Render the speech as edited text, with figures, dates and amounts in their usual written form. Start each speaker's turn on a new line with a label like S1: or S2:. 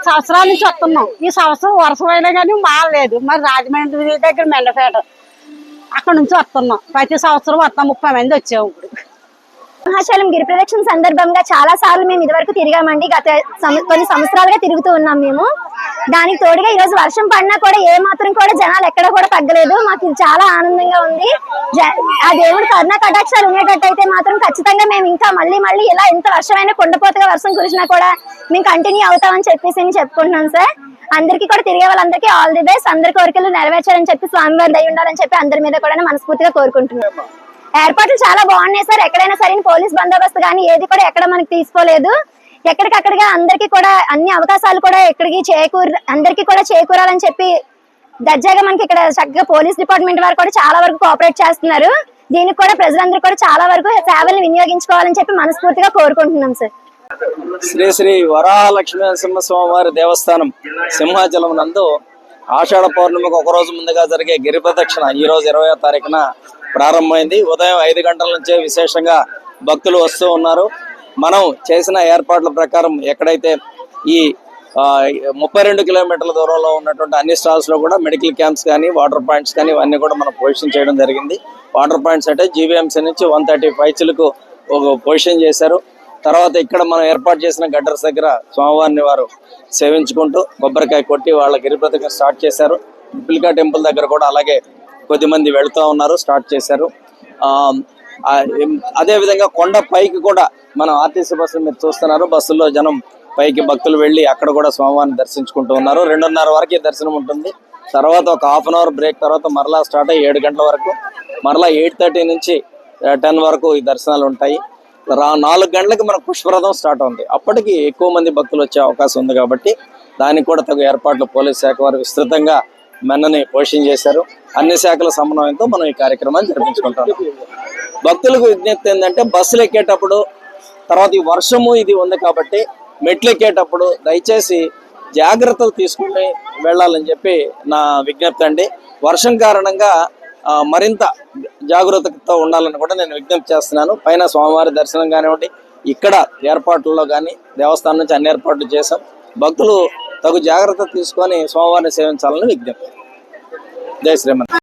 S1: సంవత్సరాల నుంచి వస్తున్నాం. ఈ సంవత్సరం వర్షమైనా కానీ మారలేదు. మరి రాజమండ్రి దగ్గర మెండపేట అక్కడ నుంచి వస్తున్నాం. ప్రతి సంవత్సరం వస్తాం. 30 మంది వచ్చాము. ఇప్పుడు
S2: సింహాచలం గిరి ప్రదక్షిణ సందర్భంగా చాలా సార్లు మేము ఇదివరకు తిరిగామండి. గత కొన్ని సంవత్సరాలుగా తిరుగుతూ ఉన్నాం మేము. దానికి తోడుగా ఈ రోజు వర్షం పడినా కూడా ఏ మాత్రం కూడా జనాలు ఎక్కడ కూడా తగ్గలేదు. మాకు ఇది చాలా ఆనందంగా ఉంది. ఆ దేవుడు కరుణా కటాక్షాలు ఉండేటట్టయితే మాత్రం ఖచ్చితంగా మేము ఇంకా మళ్ళీ ఇలా ఎంత వర్షమైనా కొండపోతగా వర్షం కురిసినా కూడా మేము కంటిన్యూ అవుతామని చెప్పేసి చెప్పుకుంటున్నాం సార్. అందరికీ కూడా తిరిగే వాళ్ళందరికీ ఆల్ ది బెస్ట్. అందరి కోరికలు నెరవేర్చాలని చెప్పి స్వామివారి దయ ఉండాలని చెప్పి అందరి మీద కూడా మనస్ఫూర్తిగా కోరుకుంటున్నాం. ఏర్పాట్లు చాలా బాగున్నాయి సార్. ఎక్కడైనా సరే పోలీస్ బందోబస్తు కానీ ఏది కూడా ఎక్కడ మనకి తీసుకోలేదు. ఎక్కడికక్కడగా అందరికీ కూడా అన్ని అవకాశాలు కూడా అందరికీ కూడా చేకూరాలని చెప్పి దర్జాగా మనకి ఇక్కడ చక్కగా పోలీస్ డిపార్ట్మెంట్ వారు కూడా చాలా వరకు కోఆపరేట్ చేస్తున్నారు. దీనికి కూడా ప్రజలందరూ కూడా చాలా వరకు సేవలను వినియోగించుకోవాలని చెప్పి మనస్ఫూర్తిగా కోరుకుంటున్నాం సార్.
S3: శ్రీ శ్రీ వరాహ లక్ష్మీ నరసింహస్వామి వారి దేవస్థానం సింహాచలం నందు ఆషాఢ పౌర్ణమికి ఒక రోజు ముందుగా జరిగే గిరి ప్రదక్షిణ ఈ రోజు 20వ తారీఖున ప్రారంభమైంది. ఉదయం 5 గంటల నుంచే విశేషంగా భక్తులు వస్తూ ఉన్నారు. మనం చేసిన ఏర్పాట్ల ప్రకారం ఎక్కడైతే ఈ 32 కిలోమీటర్ల దూరంలో ఉన్నటువంటి అన్ని స్టాల్స్ లో కూడా మెడికల్ క్యాంప్స్ కానీ వాటర్ పాయింట్స్ కానీ ఇవన్నీ కూడా మనం పొజిషన్ చేయడం జరిగింది. వాటర్ పాయింట్స్ అంటే జీవీఎంసీ నుంచి 135 చిలకు ఒక పొజిషన్ చేశారు. తర్వాత ఇక్కడ మనం ఏర్పాటు చేసిన గడ్డర్స్ దగ్గర స్వామివారిని వారు సేవించుకుంటూ కొబ్బరికాయ కొట్టి వాళ్ళ గిరి ప్రదక్షిణ స్టార్ట్ చేశారు. పిల్కా టెంపుల్ దగ్గర కూడా అలాగే కొద్దిమంది వెళుతూ ఉన్నారు, స్టార్ట్ చేశారు. అదేవిధంగా కొండ పైకి కూడా మనం ఆర్టీసీ బస్సులు మీరు చూస్తున్నారు. బస్సుల్లో జనం పైకి భక్తులు వెళ్ళి అక్కడ కూడా స్వామివారిని దర్శించుకుంటూ ఉన్నారు. 2:30 వరకు దర్శనం ఉంటుంది. తర్వాత ఒక హాఫ్ అన్ అవర్ బ్రేక్ తర్వాత మరలా స్టార్ట్ అయ్యి 7 గంటల వరకు, మరలా 8:30 నుంచి 10 వరకు ఈ దర్శనాలు ఉంటాయి. 4 గంటలకి మనకు పుష్పరథం స్టార్ట్ అవుతుంది. అప్పటికి ఎక్కువ మంది భక్తులు వచ్చే అవకాశం ఉంది కాబట్టి దానికి కూడా తగు ఏర్పాట్లు పోలీస్ శాఖ వారు విస్తృతంగా మెన్నని పోషణ చేశారు. అన్ని శాఖల సమన్వయంతో మనం ఈ కార్యక్రమాన్ని జరిపించుకుంటాం. భక్తులకు విజ్ఞప్తి ఏంటంటే బస్సులు ఎక్కేటప్పుడు, తర్వాత ఈ వర్షము ఇది ఉంది కాబట్టి మెట్లు ఎక్కేటప్పుడు దయచేసి జాగ్రత్తలు తీసుకుని వెళ్ళాలని చెప్పి నా విజ్ఞప్తి అండి. వర్షం కారణంగా మరింత జాగ్రత్తతో ఉండాలని కూడా నేను విజ్ఞప్తి చేస్తున్నాను. పైన స్వామివారి దర్శనం కానివ్వండి, ఇక్కడ ఏర్పాట్లలో కానీ దేవస్థానం నుంచి అన్ని ఏర్పాట్లు చేశాం. భక్తులు తగు జాగ్రత్త తీసుకొని స్వామివారిని సేవించాలని విజ్ఞప్తి. జై శ్రీమన్.